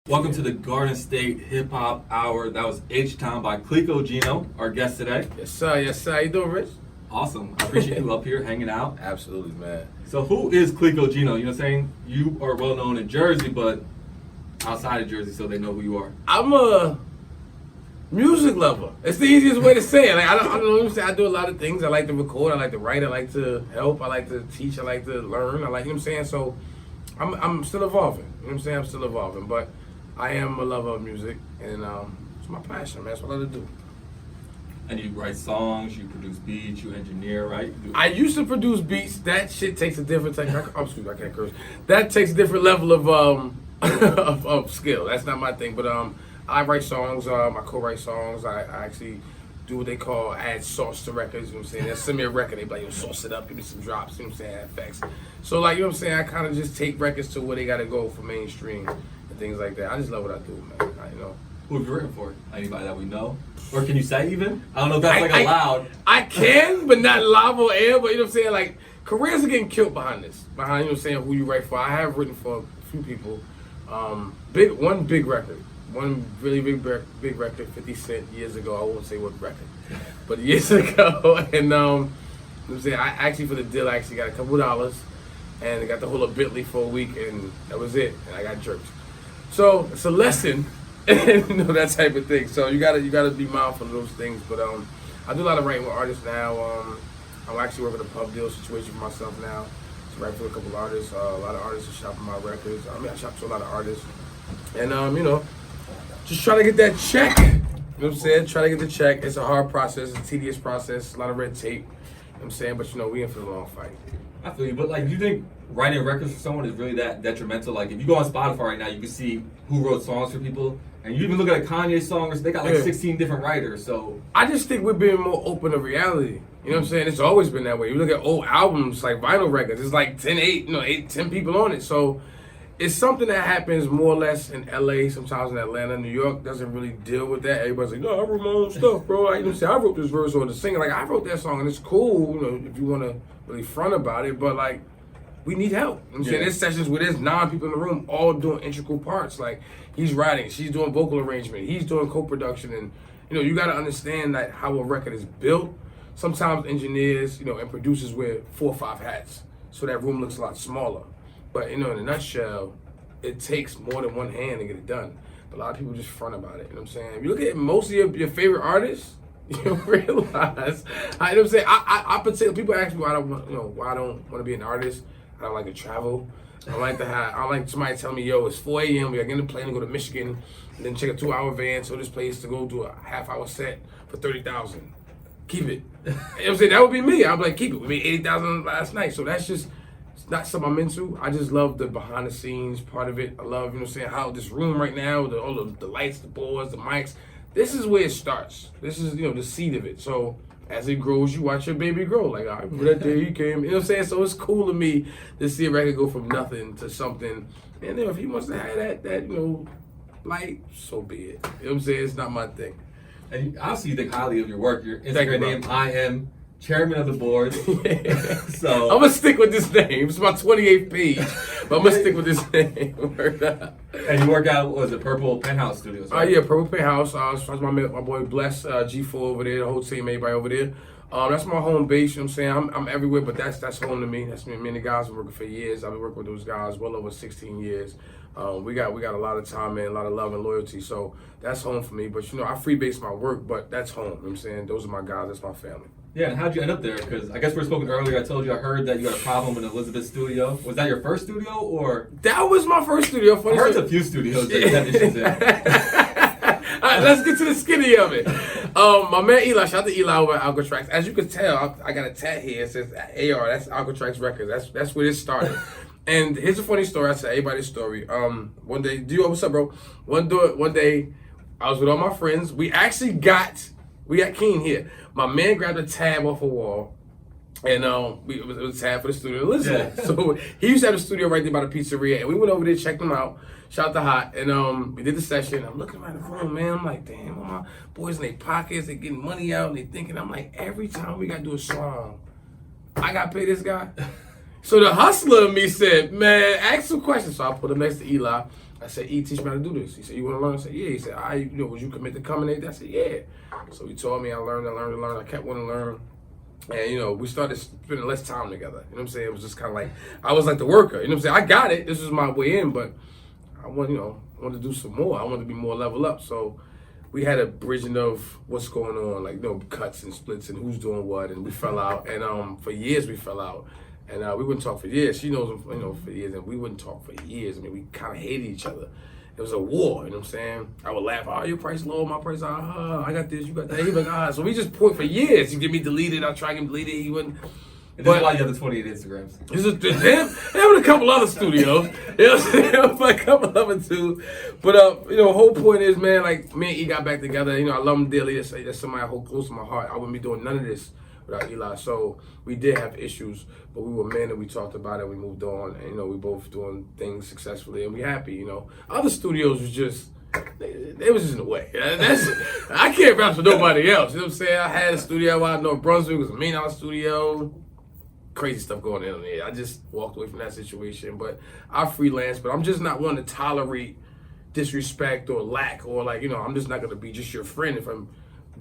Welcome to the Garden State Hip Hop Hour. That was H-Town by Clicquot Geno, our guest today. Yes, sir. Yes, sir. How you doing, Rich? Awesome. I appreciate you up here hanging out. Absolutely, man. So who is Clicquot Geno? You know what I'm saying? You are well known in Jersey, but outside of Jersey, so they know who you are. I'm a music lover. It's the easiest way to say it. Like, I don't know what I'm saying. I do a lot of things. I like to record. I like to write. I like to help. I like to teach. I like to learn. I like, you know what I'm saying? So I'm still evolving. You know what I'm saying? I'm still evolving. But I am a lover of music, and it's my passion, man. That's what I love to do. And you write songs, you produce beats, you engineer, right? I used to produce beats. That shit takes a different type. Excuse me, I can't curse. That takes a different level of of skill. That's not my thing. But I write songs. I co-write songs. I actually do what they call add sauce to records. You know what I'm saying? They send me a record. They be like, yo, sauce it up. Give me some drops. You know what I'm saying? Add effects. So like, you know what I'm saying? I kind of just take records to where they got to go for mainstream and things like that. I just love what I do, man. You know. Who have you written for? Anybody that we know? Or can you say even? I don't know if that's allowed. I can, but not live on air. But you know what I'm saying? Like, careers are getting killed behind this. Behind, you know what I'm saying, who you write for. I have written for a few people. One big record. One really big record, 50 Cent, years ago. I won't say what record. But years ago. And, you know what I'm saying, I actually, for the deal, I actually got a couple of dollars. And I got the whole of Bentley for a week. And that was it. And I got jerked. So, it's a lesson. You know, that type of thing. So you gotta be mindful of those things. But I do a lot of writing with artists now. I'm actually working a pub deal situation for myself now to write for a couple of artists. A lot of artists are shopping my records. I mean, I shop to a lot of artists, and you know, just try to get that check. You know what I'm saying? Try to get the check. It's a hard process. It's a tedious process. A lot of red tape. You know what I'm saying? But you know, we in for the long fight. I feel you, but like, do you think writing records for someone is really that detrimental? Like, if you go on Spotify right now, you can see who wrote songs for people, and you even look at a Kanye song, they got like 16 different writers. So I just think we're being more open to reality. You know what I'm saying? It's always been that way. You look at old albums, like vinyl records, it's like 10 people on it. So it's something that happens more or less in LA, sometimes in Atlanta. New York doesn't really deal with that. Everybody's like, no, I wrote my own stuff, bro. You know what I'm saying? I wrote this verse or the singer. Like, I wrote that song, and it's cool, you know, if you want to really front about it. But, like, we need help. You know what I'm saying? There's sessions where there's 9 people in the room all doing integral parts. Like, he's writing, she's doing vocal arrangement, he's doing co-production. And, you know, you got to understand that how a record is built. Sometimes engineers, you know, and producers wear 4 or 5 hats. So that room looks a lot smaller. But, you know, in a nutshell, it takes more than one hand to get it done. But a lot of people just front about it. You know what I'm saying? If you look at most of your favorite artists, you realize, you know what I'm saying? I particularly, people ask me why I don't want to be an artist. I don't like to travel. I don't like somebody tell me, yo, it's 4 a.m. We gotta get in the plane and go to Michigan, and then check a 2-hour van to this place to go do a half-hour set for $30,000. Keep it. You know what I'm saying? That would be me. I'd be like, keep it. We made $80,000 last night. So that's just not something I'm into. I just love the behind the scenes part of it. I love, you know what I'm saying, how this room right now, all the lights, the boards, the mics, this is where it starts. This is, you know, the seed of it. So as it grows, you watch your baby grow. Like, I remember that day he came. You know what I'm saying? So it's cool to me to see a record go from nothing to something. And then if he wants to have that you know, light, so be it. You know what I'm saying? It's not my thing. And obviously you think highly of your work. Your Instagram name, I am chairman of the board. So I'm gonna stick with this name. It's my 28th page, but I'm gonna stick with this name. And you work out, what was it, Purple Penthouse Studios, right? Yeah, Purple Penthouse. My boy Bless, G4 over there, the whole team, everybody over there. That's my home base. You know what I'm saying? I'm everywhere, but that's home to me. That's me. Me and the guys have been working for years. I've been working with those guys well over 16 years. We got a lot of time and a lot of love and loyalty. So that's home for me. But you know, I freebase my work, but that's home. You know what I'm saying? Those are my guys. That's my family. Yeah, and how'd you end up there? Because I guess we were spoken earlier. I told you I heard that you had a problem in Elizabeth's studio. Was that your first studio, or? That was my first studio. I heard a few studios that you had issues in. All right, let's get to the skinny of it. My man Eli, shout out to Eli over at Alcatraz. As you can tell, I got a tat here. It says AR. That's Alcatraz Records. That's where this started. And here's a funny story. I tell everybody the story. One day, what's up, bro? One day, I was with all my friends. We got Keen here. My man grabbed a tab off a wall, and it was a tab for the studio to listen. Yeah. So he used to have a studio right there by the pizzeria, and we went over there, checked him out, shout out to Hot, and we did the session. I'm looking around the room, man. I'm like, damn, all my boys in their pockets, they getting money out, and they thinking. I'm like, every time we gotta do a song, I gotta pay this guy. So the hustler in me said, man, ask some questions. So I put him next to Eli. I said, teach me how to do this. He said, you want to learn? I said, yeah. He said, would you commit to coming in? I said, yeah. So he taught me. I learned. I kept wanting to learn. And, we started spending less time together. You know what I'm saying? It was just kind of like, I was like the worker. You know what I'm saying? I got it. This was my way in, but I wanted to do some more. I wanted to be more level up. So we had a bridging of what's going on, like, cuts and splits and who's doing what. And we fell out. And for years we fell out. And we wouldn't talk for years. She knows him, for years. And we wouldn't talk for years. I mean, we kind of hated each other. It was a war, you know what I'm saying? I would laugh, your price low, my price high, I got this, you got that. He'd be like, So we just point for years. He'd get me deleted, I'd try to get him deleted, he wouldn't. And there's a lot of other 28 Instagrams. This is him and a couple other studios. You know what I'm saying? A couple of them too. But, whole point is, man, like, me and E got back together. I love him dearly. That's somebody I hold close to my heart. I wouldn't be doing none of this without Eli. So we did have issues, but we were men and we talked about it. We moved on, and we both doing things successfully, and we happy. Other studios was just they was just in the way. I can't vouch for nobody else. You know what I'm saying? I had a studio out in North Brunswick. It was a $1 million studio. Crazy stuff going on there. I just walked away from that situation. But I freelance, but I'm just not one to tolerate disrespect or lack or I'm just not gonna be just your friend if I'm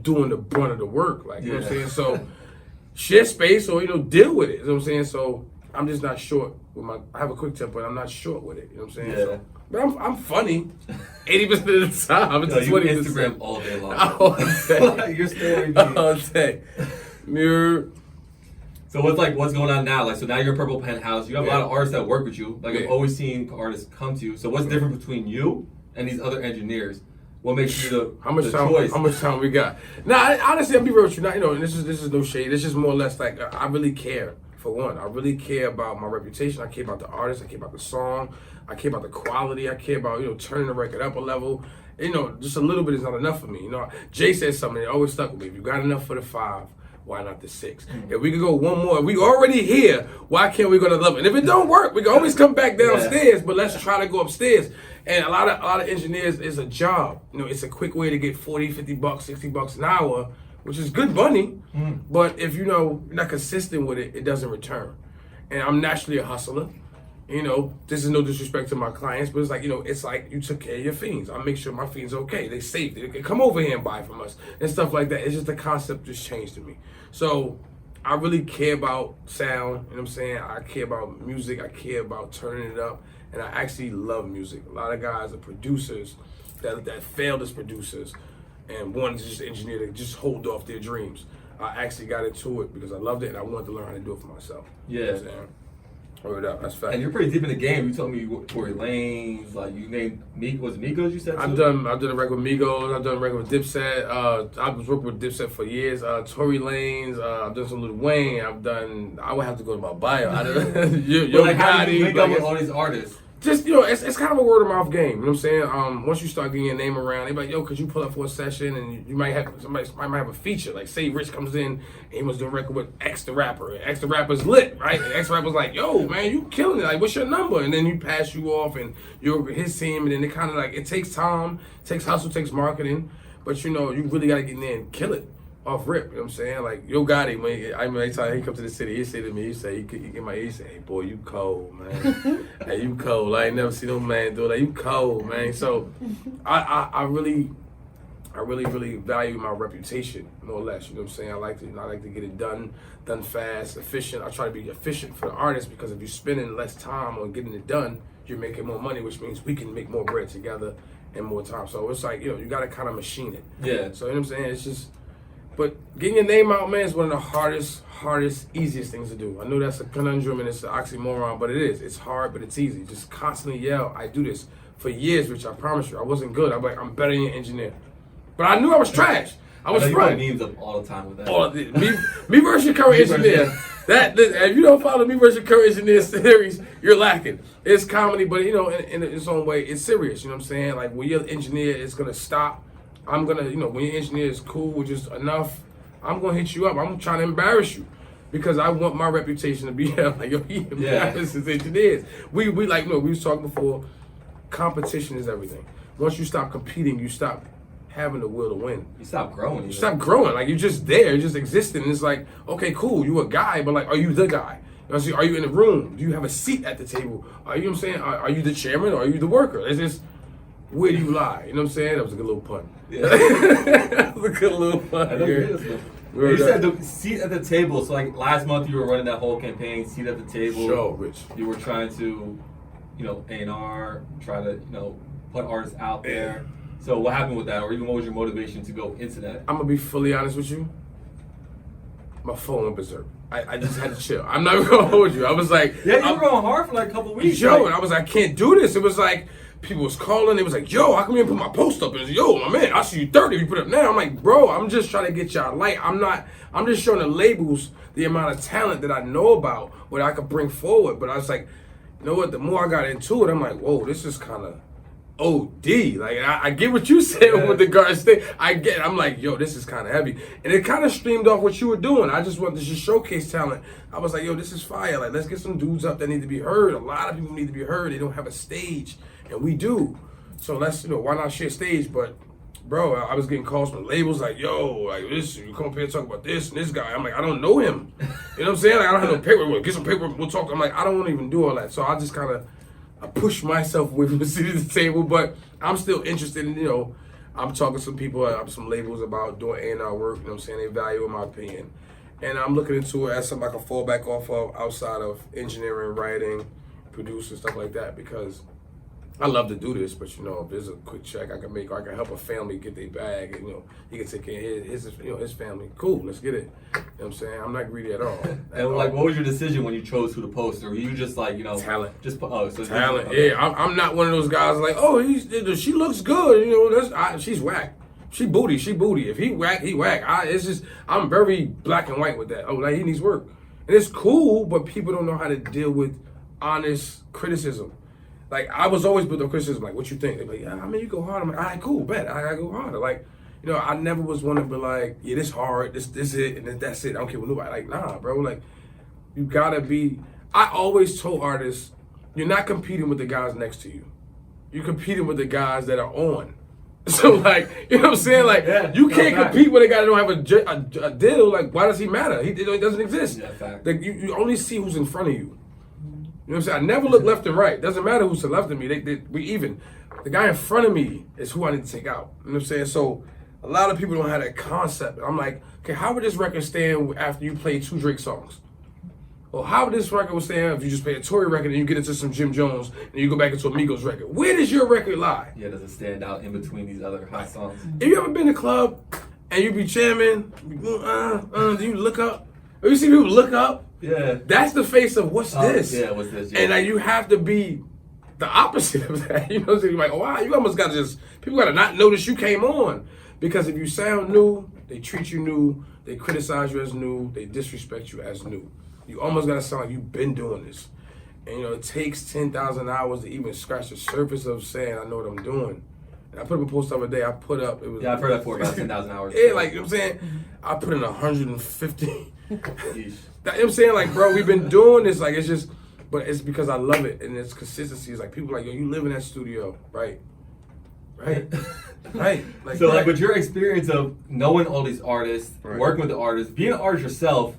doing the brunt of the work. You know what I'm saying? So share space or, deal with it. You know what I'm saying? So I'm just not short with I have a quick temper and I'm not short with it. You know what I'm saying? Yeah. So, but I'm funny 80% of the time. It's you 20%. Instagram all day long. All day. Your story. All day. Mirror. So what's going on now? So now you're in Purple Penthouse. You have a lot of artists that work with you. I've always seen artists come to you. So what's different between you and these other engineers? What makes you the choice? How much time we got? Now, honestly, I'll be real with you. Now, and this is no shade. It's just more or less like I really care. For one, I really care about my reputation. I care about the artist. I care about the song. I care about the quality. I care about turning the record up a level. Just a little bit is not enough for me. Jay said something that always stuck with me. If you got enough for the 5, why not the 6? If we could go one more, we already here, why can't we go to 11? And if it don't work, we can always come back downstairs, but let's try to go upstairs. And a lot of engineers is a job. It's a quick way to get $40, $50, $60 an hour, which is good money. But if you're not consistent with it, it doesn't return. And I'm naturally a hustler. This is no disrespect to my clients, but it's like you took care of your fiends. I make sure my fiends are okay. They safe. They can come over here and buy from us and stuff like that. It's just the concept just changed to me. So I really care about sound. You know what I'm saying? I care about music. I care about turning it up. And I actually love music. A lot of guys are producers that failed as producers and wanted to just engineer to just hold off their dreams. I actually got into it because I loved it and I wanted to learn how to do it for myself. Yeah. You know what I'm saying? Word up, that's fact. And you're pretty deep in the game. You told me Tory Lanez, you named Migos, you said? I've done a record with Migos, I've done a record with Dipset, I was working with Dipset for years, Tory Lanez, I've done some Lil Wayne, I would have to go to my bio. How do you link up with all these artists? Just, it's kind of a word of mouth game, you know what I'm saying? Once you start getting your name around, they be like, yo, could you pull up for a session? And you might have, somebody might have a feature. Like, say Rich comes in and he wants to do a record with X the rapper. And X the rapper's lit, right? And X the rapper's like, yo, man, you killing it. Like, what's your number? And then he pass you off and you're his team. And then it kind of it takes time, takes hustle, takes marketing. But, you really got to get in there and kill it. Off rip, you know what I'm saying? Like, Yo Gotti, every time he come to the city, he say to me, he get my ear, he say, hey, boy, you cold, man. Hey, you cold. I ain't never seen no man do it. Like, you cold, man. So, I really value my reputation, more or less. You know what I'm saying? I like to get it done fast, efficient. I try to be efficient for the artist because if you're spending less time on getting it done, you're making more money, which means we can make more bread together in more time. So it's like, you got to kind of machine it. Yeah. So, you know what I'm saying? It's just... But getting your name out, man, is one of the hardest, easiest things to do. I know that's a conundrum and it's an oxymoron, but it is. It's hard, but it's easy. Just constantly yell, I do this. For years, which I promise you, I wasn't good. I'm like, I'm better than your engineer. But I knew I was trash. I was front. You memes up all the time with that. All of it. Me versus your current engineer. If you don't follow me versus your current engineer series, you're lacking. It's comedy, but, in its own way, it's serious. You know what I'm saying? Like, when your engineer is going to stop, I'm going to, when your engineer is cool with just enough, I'm going to hit you up. I'm trying to embarrass you because I want my reputation to be like, yo, he embarrasses engineers. We was talking before, competition is everything. Once you stop competing, you stop having the will to win. You stop growing. You stop growing. Like, you're just there. You're just existing. And it's like, okay, cool, you a guy, but, are you the guy? Are you in the room? Do you have a seat at the table? You know what I'm saying? Are you the chairman or are you the worker? It's just... where do you lie? You know what I'm saying? That was a good little pun. Yeah. That was a good little pun. I know you did this. You said the seat at the table. So like last month you were running that whole campaign, seat at the table. Sure, Rich. You were trying to, A&R, try to, put artists out there. So what happened with that, or even what was your motivation to go into that? I'm gonna be fully honest with you. My phone went berserk. I just had to chill. I'm not even gonna hold you. I was like, yeah, you were going hard for like a couple weeks. Yo, and I was like, I can't do this. It was like people was calling. It was like, yo, how come you didn't put my post up? And it's, yo, my man, I see you 30. You put it up now. I'm like, bro, I'm just trying to get y'all light. I'm just showing the labels the amount of talent that I know about, what I could bring forward. But I was like, you know what? The more I got into it, I'm like, whoa, this is kind of OD. Like, I get what you said with the guards thing. I'm like, yo, this is kind of heavy. And it kind of streamed off what you were doing. I just wanted to just showcase talent. I was like, yo, this is fire. Like, let's get some dudes up that need to be heard. A lot of people need to be heard. They don't have a stage. And we do. So let's, why not share stage? But, bro, I was getting calls from labels like, yo, like this, you come up here and talk about this and this guy. I'm like, I don't know him. You know what I'm saying? Like, I don't have no paperwork. Get some paperwork, we'll talk. I'm like, I don't want to even do all that. So I just kind of, I push myself away from the seat at the table, but I'm still interested in, I'm talking to some people, some labels about doing A&R work, you know what I'm saying? They value in my opinion. And I'm looking into it as something I can fall back off of outside of engineering, writing, producing, stuff like that, because I love to do this, but if there's a quick check I can make, or I can help a family get their bag, and he can take care of his family. Cool, let's get it. You know what I'm saying? I'm not greedy at all. And like, what was your decision when you chose who to post, or were you just like, talent? Just Talent. Okay. Yeah, I'm not one of those guys like, oh, she looks good. She's whack. She booty. If he whack, he whack. I'm very black and white with that. Oh, like he needs work, and it's cool, but people don't know how to deal with honest criticism. Like, I was always built on criticism, like, what you think? They're like, yeah, I mean, you go hard. I'm like, all right, cool, bet. I gotta go harder. Like, I never was one to be like, yeah, this hard, this it, and then that's it. I don't care what nobody. Like, nah, bro. Like, you gotta be. I always told artists, you're not competing with the guys next to you. You're competing with the guys that are on. So, like, you know what I'm saying? Like, you can't compete with a guy that don't have a deal. Like, why does he matter? He doesn't exist. Yeah, fact. Like, you only see who's in front of you. You know what I'm saying? I never look left and right. Doesn't matter who's to the left of me. We even. The guy in front of me is who I need to take out. You know what I'm saying? So a lot of people don't have that concept. I'm like, okay, how would this record stand after you play 2 Drake songs? Or how would this record stand if you just play a Tory record and you get into some Jim Jones and you go back into a Migos record? Where does your record lie? Yeah, does it stand out in between these other hot songs? If you ever been to a club and you be jamming, do you look up? Or you see people look up? Yeah. That's the face of what's this? Yeah, what's this? Yeah. And like, you have to be the opposite of that. You know what I'm saying? You're like, wow, you almost got to people got to not notice you came on. Because if you sound new, they treat you new, they criticize you as new, they disrespect you as new. You almost got to sound like you've been doing this. And it takes 10,000 hours to even scratch the surface of saying, I know what I'm doing. And I put up a post the other day, it was... Yeah, I've heard that for about 10,000 hours. Yeah, like, you know what I'm saying? I put in 150. You know what I'm saying? Like, bro, we've been doing this. Like, it's just, but it's because I love it. And it's consistency. It's like, people are like, yo, you live in that studio. Right. Like, so, like, with your experience of knowing all these artists, working with the artists, being an artist yourself,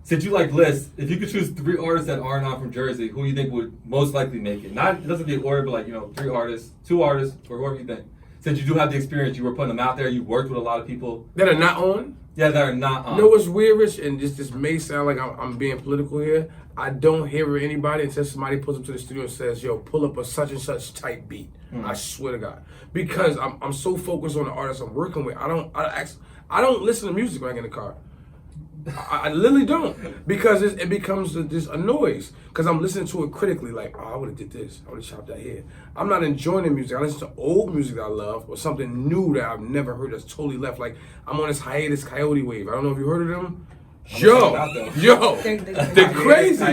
since you like lists, if you could choose 3 artists that are not from Jersey, who you think would most likely make it? Not, it doesn't be an order, but like, 3 artists, 2 artists, or whoever you think. Since you do have the experience, you were putting them out there, you worked with a lot of people. That are not on? Yeah, that are not on. You know what's weird, Rich? And this may sound like I'm being political here. I don't hear anybody until somebody pulls up to the studio and says, yo, pull up a such and such type beat. I swear to God. Because I'm so focused on the artists I'm working with. I don't listen to music when I get in the car. I literally don't, because it becomes just a noise, because I'm listening to it critically, like, oh, I would have did this, I would have chopped that here. I'm not enjoying the music. I listen to old music that I love, or something new that I've never heard that's totally left. Like, I'm on this hiatus Coyote wave. I don't know if you heard of them. Yo, they're crazy.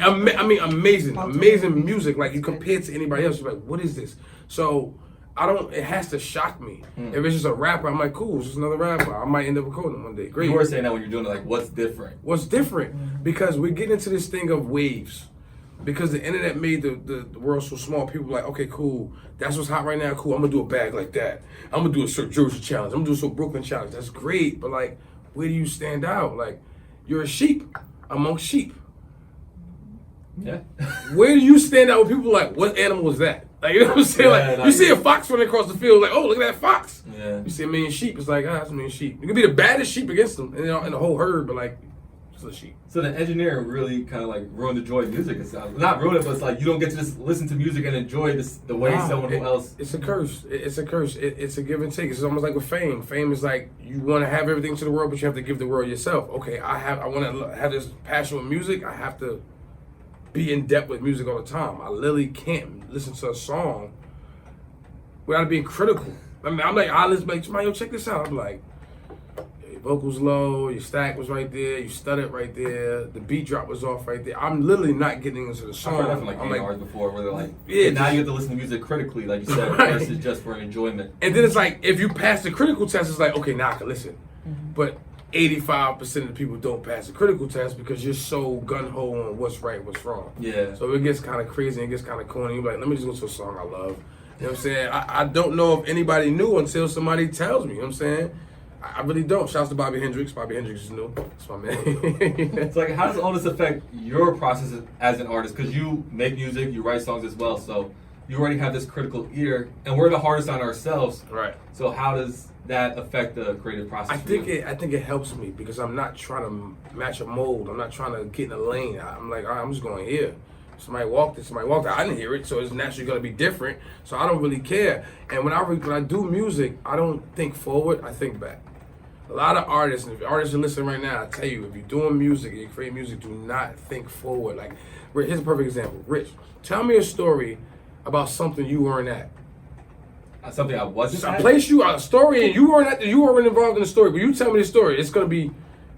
Amazing music. Like, you compare it to anybody else, you're like, what is this? So it has to shock me. If it's just a rapper, I'm like, cool, it's just another rapper. I might end up recording him one day. Great. You were saying that when you're doing it, like, what's different? What's different? Because we're getting into this thing of waves. Because the internet made the world so small, people are like, okay, cool, that's what's hot right now, cool, I'm gonna do a bag like that. I'm gonna do a Sir Jersey challenge, I'm gonna do a Sir Brooklyn challenge. That's great, but like, where do you stand out? Like, you're a sheep amongst sheep. Yeah. Where do you stand out with people like, what animal is that? Like, you know what I'm saying? Yeah, like, you see a fox running across the field, like, oh, look at that fox. Yeah. You see a million sheep, it's like, that's a million sheep. You could be the baddest sheep against them, and the whole herd, but like, it's a sheep. So the engineering really kind of like ruined the joy of music. It's not ruin it, but it's like you don't get to just listen to music and enjoy this the way someone else. It's a curse. It's a curse. It's a give and take. It's almost like with fame. Fame is like you want to have everything to the world, but you have to give the world yourself. Okay, I want to have this passion with music. I have to be in depth with music all the time. I literally can't listen to a song without being critical. I mean, I'm like, I listen, like, yo, check this out. I'm like, your vocals low, your stack was right there, you stuttered right there, the beat drop was off right there. I'm literally not getting into the song. I've heard that from like A&Rs before, where they're like, yeah, now you have to listen to music critically, like you said, right. versus just for enjoyment. And then it's like, if you pass the critical test, it's like, okay, now I can listen. But 85% of the people don't pass the critical test because you're so gun-ho on what's right, what's wrong. Yeah. So it gets kind of crazy and it gets kind of corny. You're like, let me just go to a song I love. You know what I'm saying? I don't know if anybody knew until somebody tells me. You know what I'm saying? I really don't. Shouts to Bobby Hendrix. Bobby Hendrix is new. That's my man. It's like, how does all this affect your process as an artist? Because you make music, you write songs as well, so you already have this critical ear, and we're the hardest on ourselves. Right. So how does that affect the creative process? I think it helps me because I'm not trying to match a mold. I'm not trying to get in a lane. I'm like, all right, I'm just going here. Somebody walked it, somebody walked it. I didn't hear it, so it's naturally going to be different. So I don't really care. And when I do music, I don't think forward, I think back. A lot of artists, and if artists are listening right now, I tell you, if you're doing music and you create music, do not think forward. Like, here's a perfect example. Rich, tell me a story about something you weren't at. Something I wasn't at? I place you a story and you weren't involved in the story, but you tell me the story. It's going to be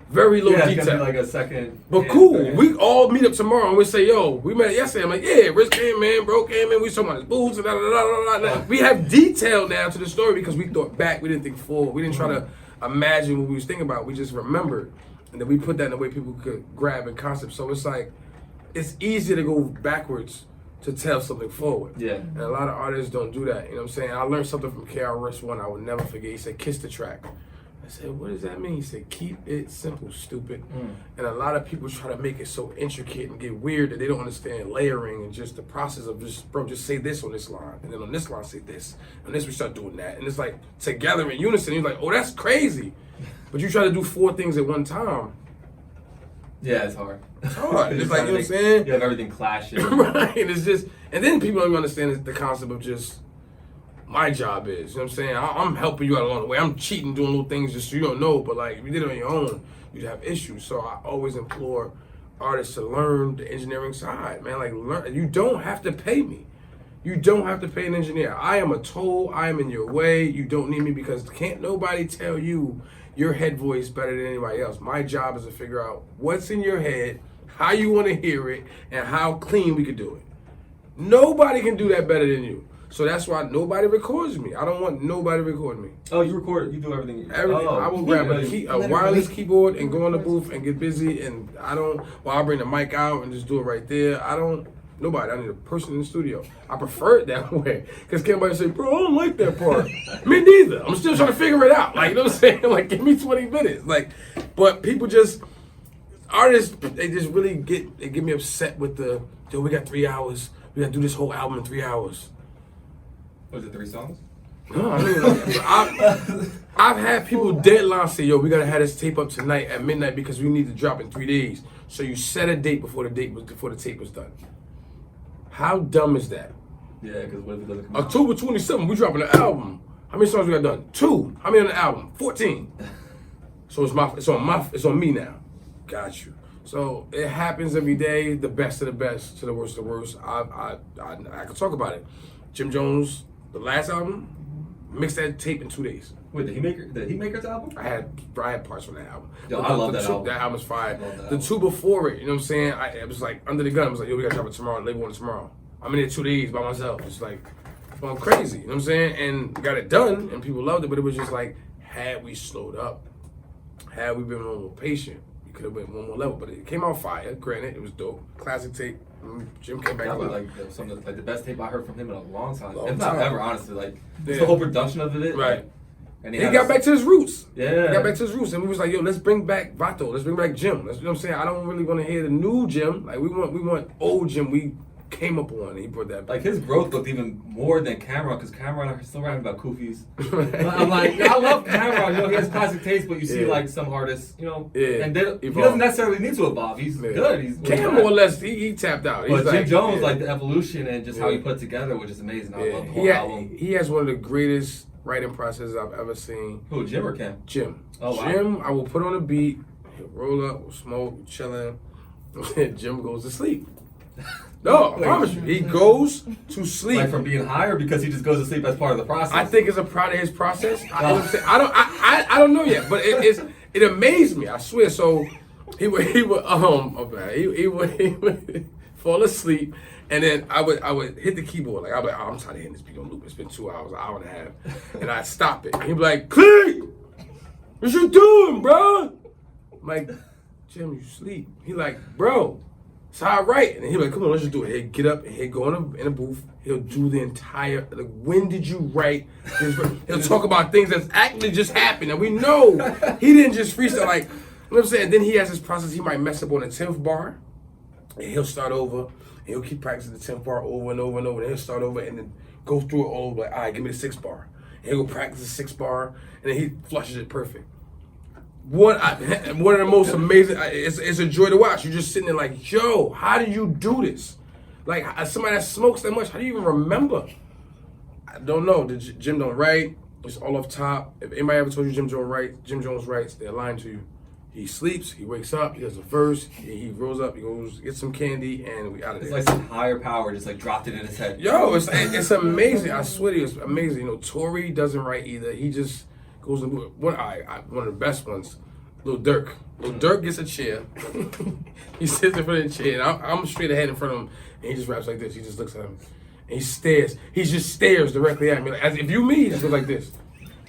very low detail. It's gonna be like a second. But cool, we all meet up tomorrow and we say, yo, we met yesterday. I'm like, yeah, Rich came in, bro came in, we talking about his boots, and da da da da da. We have detail now to the story because we thought back, we didn't think forward. We didn't try to imagine what we was thinking about. We just remembered. And then we put that in a way people could grab and concept. So it's like, it's easier to go backwards to tell something forward. Yeah. And a lot of artists don't do that. You know what I'm saying? I learned something from KRS One I will never forget. He said, kiss the track. I said, what does that mean? He said, keep it simple, stupid. And a lot of people try to make it so intricate and get weird that they don't understand layering and just the process of just say this on this line. And then on this line, say this. And this, we start doing that. And it's like together in unison. You're like, oh, that's crazy. But you try to do 4 things at one time. Yeah, it's hard. It's hard. It's like, you know what I'm saying? You have everything clashing. Right. And it's just, and then people don't even understand the concept of just, my job is, you know what I'm saying? I'm helping you out along the way. I'm cheating, doing little things just so you don't know, but like if you did it on your own, you'd have issues. So I always implore artists to learn the engineering side, man. Like learn. You don't have to pay me. You don't have to pay an engineer. I am a toll. I am in your way. You don't need me because can't nobody tell you your head voice better than anybody else. My job is to figure out what's in your head, how you want to hear it, and how clean we can do it. Nobody can do that better than you. So that's why nobody records me. I don't want nobody recording me. Oh, you record, you do everything. Everything. I will grab a wireless keyboard and go in the booth and get busy. And I'll bring the mic out and just do it right there. Nobody. I need a person in the studio. I prefer it that way. Because can't nobody say, bro, I don't like that part. Me neither. I'm still trying to figure it out. Like, you know what I'm saying? Like, give me 20 minutes. Like, but people artists, they just really get me upset with yo, we got 3 hours. We got to do this whole album in 3 hours. Was it 3 songs? No, I mean, I've had people deadline say, yo, we gotta have this tape up tonight at midnight because we need to drop in 3 days. So you set a date before the tape was done. How dumb is that? Yeah, because what if it doesn't come out? October 27th, we dropping an album. How many songs we got done? 2. How many on the album? 14. So it's on me now. Got you. So it happens every day. The best of the best to the worst of the worst. I can talk about it. Jim Jones. The last album, mixed that tape in 2 days. Wait, the Heatmaker's album? I had parts from that album. Yo, I love that album. That album's fire. The 2 before it, you know what I'm saying? It was like under the gun. I was like, yo, we gotta drop it tomorrow. Label one tomorrow. I'm in there 2 days by myself. It's like going crazy. You know what I'm saying? And got it done, and people loved it. But it was just like, had we slowed up, had we been a little more patient, we could have went one more level. But it came out fire. Granted, it was dope. Classic tape. Jim came back. That was like the best tape I heard from him in a long time. If not ever, honestly. Like the whole production of it. Right. And he got back to his roots. Yeah. He got back to his roots. And we was like, yo, let's bring back Vato. Let's bring back Jim. You know what I'm saying? I don't really want to hear the new Jim. Like we want old Jim. We came up on. He brought that back. Like his growth looked even more than Cameron, because Cameron are still rapping about koofies. I'm like, I love Cameron. You know, he has classic taste, but you see like some artists, you know, and he doesn't necessarily need to evolve. He's good. He's Cam more or less he tapped out. But Jim Jones, like the evolution and just how he put together, which is amazing. I love the whole album. He has one of the greatest writing processes I've ever seen. Who, Jim or Cam? Jim. Oh, wow. Jim, I will put on a beat, he'll roll up, we'll smoke, chilling. Jim goes to sleep. No, I promise you, he goes to sleep. Like from being high, or because he just goes to sleep as part of the process? I think it's a part of his process. I don't know yet, but it amazed me. I swear. So he would fall asleep, and then I would hit the keyboard. Like I'd be like, I'm tired of hitting this beat on loop. It's been 2 hours, an hour and a half, and I'd stop it. And he'd be like, Click, what you doing, bro? I'm like, Jim, you sleep. He like, bro, it's how I write. And he'd be like, come on, let's just do it. He'd get up and he'd go in a booth. He'll do the entire, like, when did you write this? He'll talk about things that's actually just happened. And we know he didn't just freestyle. Like, you know what I'm saying? Then he has this process. He might mess up on the 10th bar. And he'll start over. And he'll keep practicing the 10th bar over and over and over. And he'll start over and then go through it all over. Like, all right, give me the 6th bar. And he'll go practice the 6th bar. And then he flushes it perfect. One of the most amazing, it's a joy to watch. You're just sitting there like, yo, how do you do this? Like, as somebody that smokes that much, how do you even remember? I don't know. Jim don't write. It's all off top. If anybody ever told you Jim Jones writes, they're lying to you. He sleeps, he wakes up, he does a verse, he rolls up, he goes get some candy, and we out of there. It's like some higher power just like dropped it in his head. Yo, it's amazing. I swear to you, it's amazing. You know, Tory doesn't write either. He just goes and one of the best ones, Lil Durk. Lil Durk gets a chair. He sits in front of the chair, and I'm straight ahead in front of him, and he just raps like this. He just looks at him, and he stares. He just stares directly at me. Like, as if you me, he just goes like this.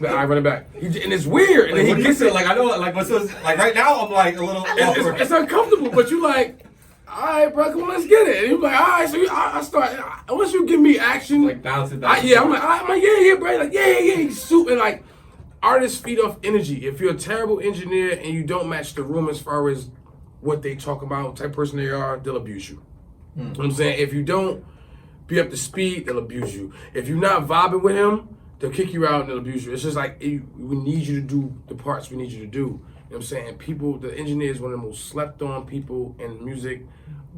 Like, I run it back. And it's weird. And like, then he gets it. Like, I know, like, what's this? Like, right now, I'm like a little awkward. It's uncomfortable, but you like, all right, bro, come on, let's get it. And you're like, all right, so I start, unless you give me action. Like, bounce it back. I'm like, yeah, bro. Like, yeah. He's super. And like, artists feed off energy. If you're a terrible engineer and you don't match the room as far as what they talk about, what type of person they are, they'll abuse you. You know what I'm saying? If you don't be up to speed, they'll abuse you. If you're not vibing with him, they'll kick you out and they'll abuse you. It's just like, we need you to do the parts we need you to do. You know what I'm saying? The engineer is one of the most slept on people in music.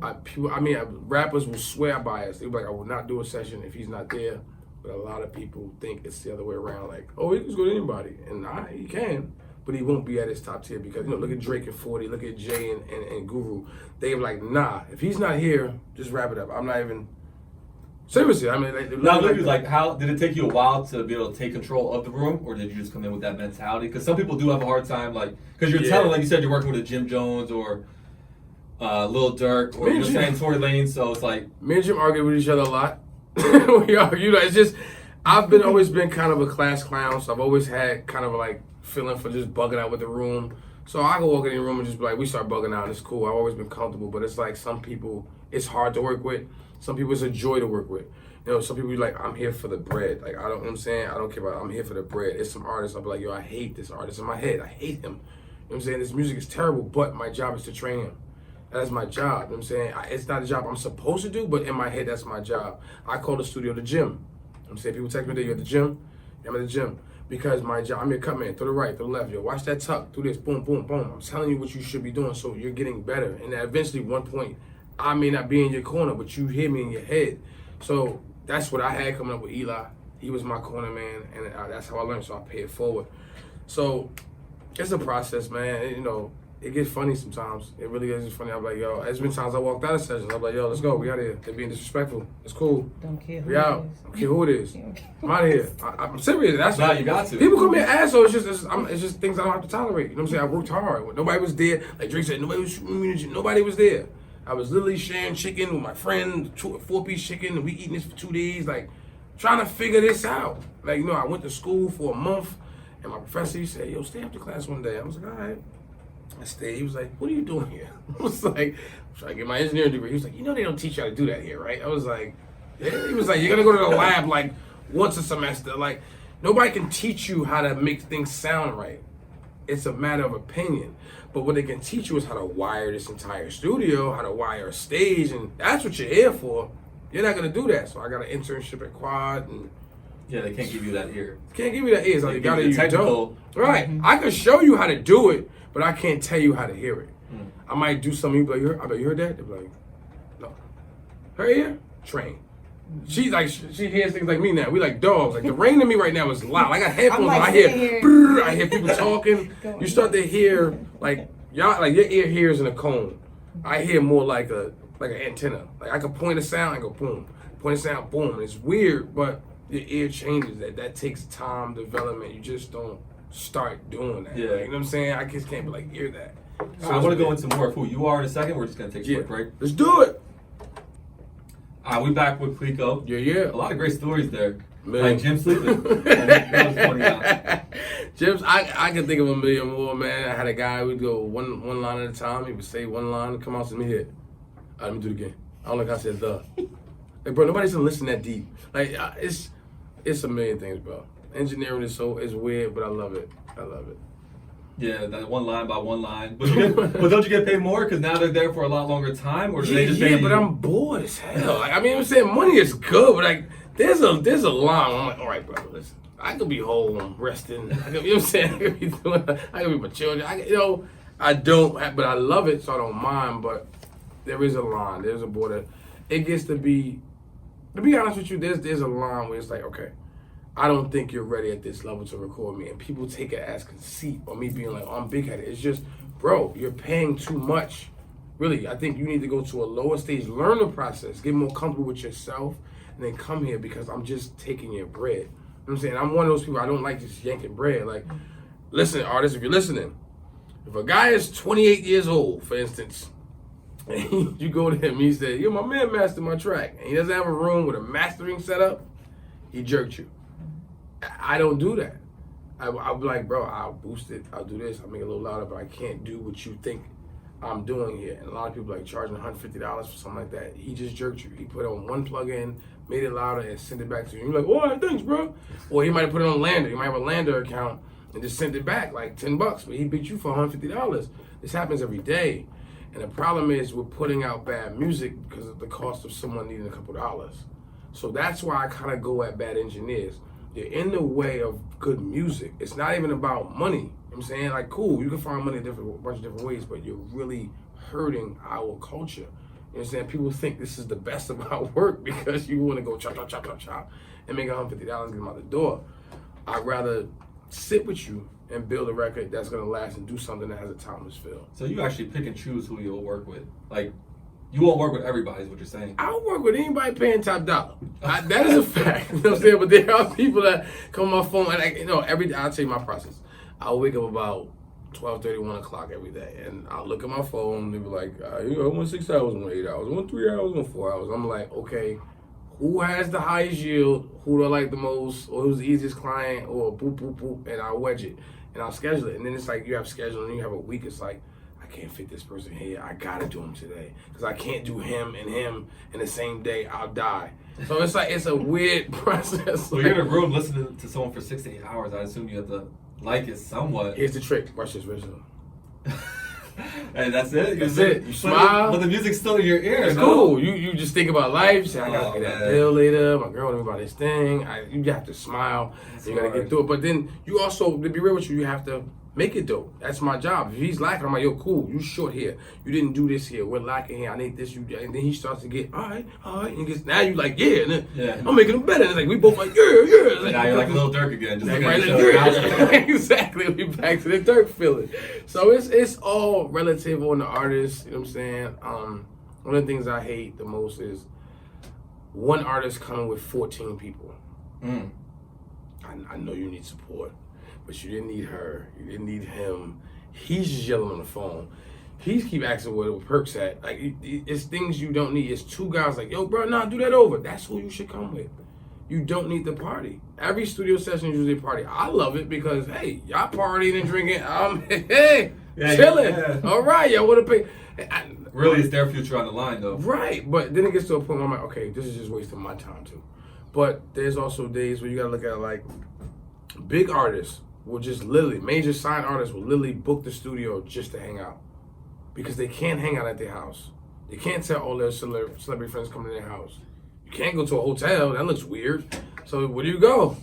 Rappers will swear by us. They'll be like, I will not do a session if he's not there. But a lot of people think it's the other way around. Like, oh, he can go to anybody. And he can, but he won't be at his top tier because, you know, look at Drake and 40, look at Jay and Guru. They're like, nah, if he's not here, just wrap it up. I'm not even... Seriously, I mean, like, how did it take you a while to be able to take control of the room, or did you just come in with that mentality? Because some people do have a hard time, like, because you're telling, like you said, you're working with a Jim Jones or Lil Durk or you're saying Tory Lanez, so it's like me and Jim argue with each other a lot. We argue, it's just I've always been kind of a class clown, so I've always had kind of like feeling for just bugging out with the room. So I go walk in the room and just be like, we start bugging out. It's cool. I've always been comfortable, but it's like some people, it's hard to work with. Some people, it's a joy to work with. You know, some people be like, I'm here for the bread. Like, I don't, you know what I'm saying? I don't care about, I'm here for the bread. It's some artists, I'll be like, yo, I hate this artist in my head. I hate him. You know what I'm saying? This music is terrible, but my job is to train him. That's my job. You know what I'm saying? It's not a job I'm supposed to do, but in my head, that's my job. I call the studio the gym. You know what I'm saying? People text me, you're at the gym? I'm at the gym. Because my job, I'm your cut man, to the right, to the left. Yo, watch that tuck, do this, boom, boom, boom. I'm telling you what you should be doing, so you're getting better. And eventually, one point, I may not be in your corner, but you hear me in your head. So that's what I had coming up with Eli. He was my corner man, and that's how I learned, so I pay it forward. So it's a process, man. You know, it gets funny sometimes. It really is funny. I'm like, yo, there's been times I walked out of sessions. I'm like, yo, let's go. We out of here. They're being disrespectful. It's cool. Don't care who we out. it is. Don't care who it is. I'm out of here. I'm serious. That's nah, you got to. People call me an asshole. It's just things I don't have to tolerate. You know what I'm saying? I worked hard. Nobody was there. Like Drake said, nobody was shooting me. Nobody was there. I was literally sharing chicken with my friend, 4-piece chicken, and we eating this for 2 days, like trying to figure this out. Like, you know, I went to school for a month, and my professor, he said, yo, stay after class one day. I was like, all right. I stayed. He was like, what are you doing here? I was like, I'm trying to get my engineering degree. He was like, you know they don't teach you how to do that here, right? I was like, yeah. He was like, you're going to go to the lab like once a semester. Like, nobody can teach you how to make things sound right. It's a matter of opinion. But what they can teach you is how to wire this entire studio, how to wire a stage, and that's what you're here for. You're not going to do that. So I got an internship at Quad. And yeah, they can't give you that ear. Can't give you that ear. So you got to, you technical. don't. Right. I can show you how to do it, but I can't tell you how to hear it. I might do something, you be like, I bet you heard that? They'll be like, no. Her ear? Train. She's like, she hears things like me now. We like dogs. Like the rain to me right now is loud. I got headphones on. I hear, brrr, I hear people talking. You start to hear like y'all, like your ear hears in a cone. I hear more like an antenna. Like I can point a sound, I go boom. Point a sound, boom. And it's weird, but your ear changes. That takes time, development. You just don't start doing that. Yeah. Like, you know what I'm saying? I just can't be like ear that. So I want to go into more of who you are in a second. We're just gonna take a quick break. Let's do it. We back with Clicquot. Yeah. A lot of great stories there. Man. Like Jim sleeping. That was funny. Jim's, I can think of a million more, man. I had a guy who'd go one line at a time. He would say one line, come out to me here. All right, let me do it again. I don't like how I said the. Like, bro, nobody's gonna listen that deep. Like, it's a million things, bro. Engineering is weird, but I love it. I love it. Yeah, that one line by one line. But don't you get paid more because now they're there for a lot longer time, or do they just pay you? But I'm bored as hell. Like, I mean, I'm saying money is good, but like there's a line. I'm like, all right, brother, listen. I could be home resting. I could, you know what I'm saying? I could be doing. I could be with my children. I don't, but I love it, so I don't mind. But there is a line. There's a border. It gets to be honest with you. There's a line where it's like, okay, I don't think you're ready at this level to record me. And people take it as conceit or me being like, oh, I'm big-headed. It's just, bro, you're paying too much. Really, I think you need to go to a lower stage, learn the process, get more comfortable with yourself, and then come here because I'm just taking your bread. You know what I'm saying? I'm one of those people, I don't like just yanking bread. Like, listen, artists, if you're listening, if a guy is 28 years old, for instance, and you go to him, he said, yo, my man mastered my track, and he doesn't have a room with a mastering setup, he jerked you. I don't do that. I'll be like, bro, I'll boost it, I'll do this, I'll make it a little louder, but I can't do what you think I'm doing here. And a lot of people like charging $150 for something like that. He just jerked you. He put on one plug-in, made it louder, and sent it back to you. And you're like, oh, thanks, bro. Or he might have put it on Lander. He might have a Lander account and just sent it back like $10, but he beat you for $150. This happens every day. And the problem is we're putting out bad music because of the cost of someone needing a couple dollars. So that's why I kind of go at bad engineers. You're in the way of good music. It's not even about money. You know what I'm saying? Like, cool, you can find money a bunch of different ways, but you're really hurting our culture. You know what I'm saying? People think this is the best about work because you want to go chop, chop, chop, chop, chop, and make $150 and get them out the door. I'd rather sit with you and build a record that's going to last and do something that has a timeless feel. So you actually pick and choose who you'll work with. Like, you won't work with everybody is what you're saying. I don't work with anybody paying top dollar. That is a fact. You know what I'm saying? But there are people that come on my phone and every day I'll tell you my process. I'll wake up about 12:30, 1 o'clock every day, and I'll look at my phone and they be like, I want 6 hours, I want 8 hours, I want 3 hours, I want 4 hours. I'm like, okay, who has the highest yield, who do I like the most, or who's the easiest client, or boop, boop, boop, and I'll wedge it, and I'll schedule it. And then it's like you have scheduling, and you have a week, it's like, I can't fit this person here, I gotta do him today, because I can't do him in the same day, I'll die. So it's like, it's a weird process. Well, you're in a room listening to someone for 6 to 8 hours, I assume you have to like it somewhat. Here's the trick. Watch this, Rizzo. And that's it? That's it. You smile. But the music's still in your ear. It's cool. You just think about life. Say, I gotta get that bill later. My girl told me about this thing. You have to smile. You gotta get through it. But then you also, to be real with you have to make it dope. That's my job. If he's lacking, I'm like, yo, cool. You short here. You didn't do this here. We're lacking here. I need this. And then he starts to get, all right. And he gets, now you like, yeah. And then I'm making him better. And it's like, we both like, yeah. Like, now you're like a little Dirk again. Just like, exactly. We back to the Dirk feeling. So it's all relative on the artist. You know what I'm saying? One of the things I hate the most is one artist coming with 14 people. I know you need support. But you didn't need her. You didn't need him. He's just yelling on the phone. He's keep asking where the perks at. Like, it's things you don't need. It's two guys like, yo, bro, nah, do that over. That's who you should come with. You don't need the party. Every studio session is usually a party. I love it because, hey, y'all partying and drinking. I'm, chilling. Yeah. All right, y'all want to pay. Really, it's their future on the line, though. Right, but then it gets to a point where I'm like, okay, this is just wasting my time, too. But there's also days where you got to look at, like, big artists will just literally, major signed artists will literally book the studio just to hang out. Because they can't hang out at their house. They can't tell all their celebrity friends come to their house. You can't go to a hotel. That looks weird. So where do you go?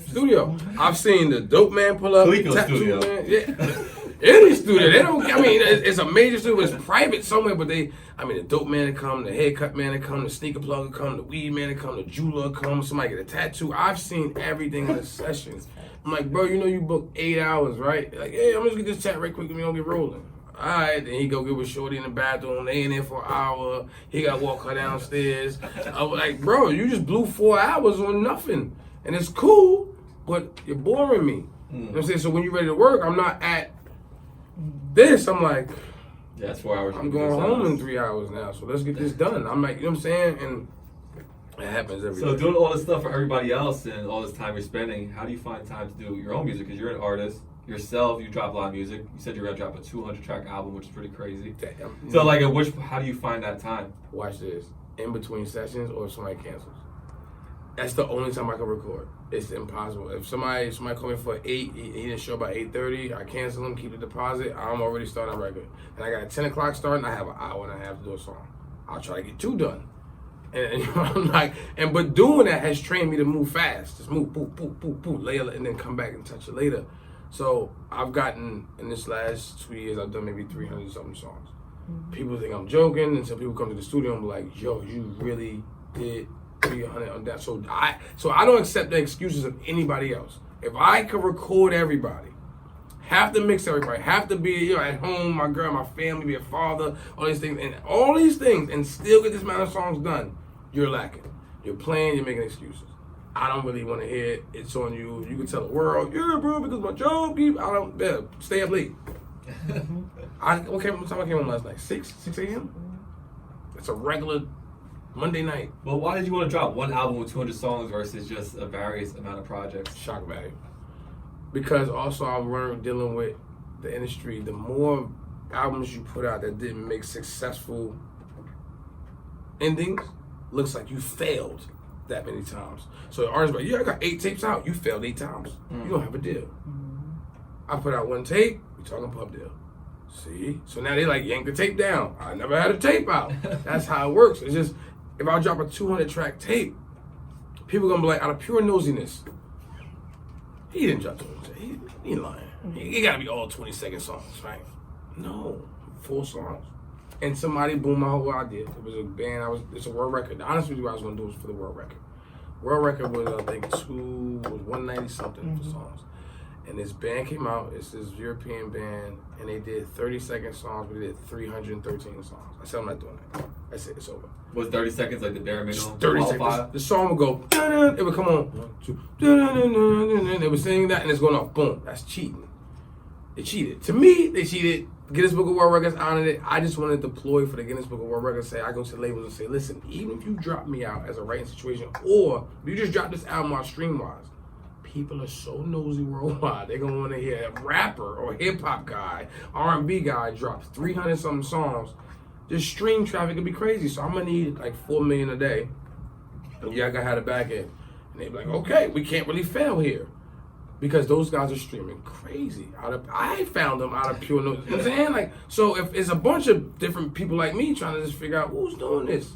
Studio. I've seen the Dope Man pull up. Clicquot studio. Man. Yeah. Any studio. They don't, I mean, it's a major studio. It's private somewhere, but the Dope Man to come, the haircut man to come, the sneaker plug to come, the weed man to come, the jeweler to come, somebody get a tattoo. I've seen everything in a session. I'm like, bro, you know you booked 8 hours, right? Like, hey, I'm just get this chat right quick and we don't get rolling. All right, then he go get with Shorty in the bathroom. They in there for an hour. He got to walk her downstairs. I was like, bro, you just blew 4 hours on nothing. And it's cool, but you're boring me. You know what I'm saying? So when you're ready to work, I'm not at this. I'm like, yeah, it's 4 hours. I'm going home in 3 hours now, so let's get this done. I'm like, you know what I'm saying? And it happens every day. So doing all this stuff for everybody else and all this time you're spending, how do you find time to do your own music? Because you're an artist. Yourself, you drop a lot of music. You said you're gonna drop a 200-track album, which is pretty crazy. Damn. So, like, how do you find that time? Watch this. In between sessions, or if somebody cancels. That's the only time I can record. It's impossible. If somebody call me for 8, he didn't show by 8:30. I cancel him, keep the deposit. I'm already starting a record, and I got a 10 o'clock start, and I have an hour and a half to do a song. I'll try to get 2 done. And you know, I'm like, but doing that has trained me to move fast. Just move, boop, boop, boop, boop, lay it, and then come back and touch it later. So I've gotten, in this last 2 years, I've done maybe 300 something songs. People think I'm joking until people come to the studio and be like, yo, you really did 300 on that. So I don't accept the excuses of anybody else. If I could record everybody, have to mix everybody, have to be at home, my girl, my family, be a father, all these things, and still get this amount of songs done, you're lacking. You're playing, you're making excuses. I don't really want to hear it. It's on you. You can tell the world, yeah, bro, because my job stay up late. What time I came home last night? 6 a.m.? It's a regular Monday night. Well, why did you want to drop one album with 200 songs versus just a various amount of projects? Shock value. Because also I've learned dealing with the industry, the more albums you put out that didn't make successful endings, looks like you failed that many times. So the artist's like, yeah, I got 8 tapes out. You failed 8 times. You don't have a deal. I put out 1 tape, we talking pub deal. See? So now they like yank the tape down. I never had a tape out. That's how it works. It's just, if I drop a 200-track tape, people gonna be like, out of pure nosiness, he didn't drop 200 tape. He lying. He gotta be all 20-second songs, right? No, full songs. And somebody boomed my whole idea. It was a band, it's a world record. Honestly, what I was gonna do was for the world record. World record was, I think, 190 something for songs. And this band came out, it's this European band, and they did 30-second songs, but they did 313 songs. I said, I'm not doing that. I said, it's over. Was 30 seconds like the bare minimum? Just 30 seconds. The song would go, dun-dun, it would come on, 1, 2, dun-dun-dun-dun-dun. They were singing that, and it's going off, boom. That's cheating. They cheated. To me, they cheated. Guinness Book of World Records honored it. I just wanted to deploy for the Guinness Book of World Records. I go to the labels and say, listen, even if you drop me out as a writing situation, or if you just drop this album out stream-wise, people are so nosy worldwide. They're gonna want to hear a rapper or hip hop guy, R&B guy drops 300 something songs. Just stream traffic could be crazy. So I'm gonna need like 4 million a day. And yeah, I gotta have the back end. And they be like, okay, we can't really fail here. Because those guys are streaming crazy. I found them out of pure noise. You know what I'm saying? Like, so if it's a bunch of different people like me trying to just figure out who's doing this.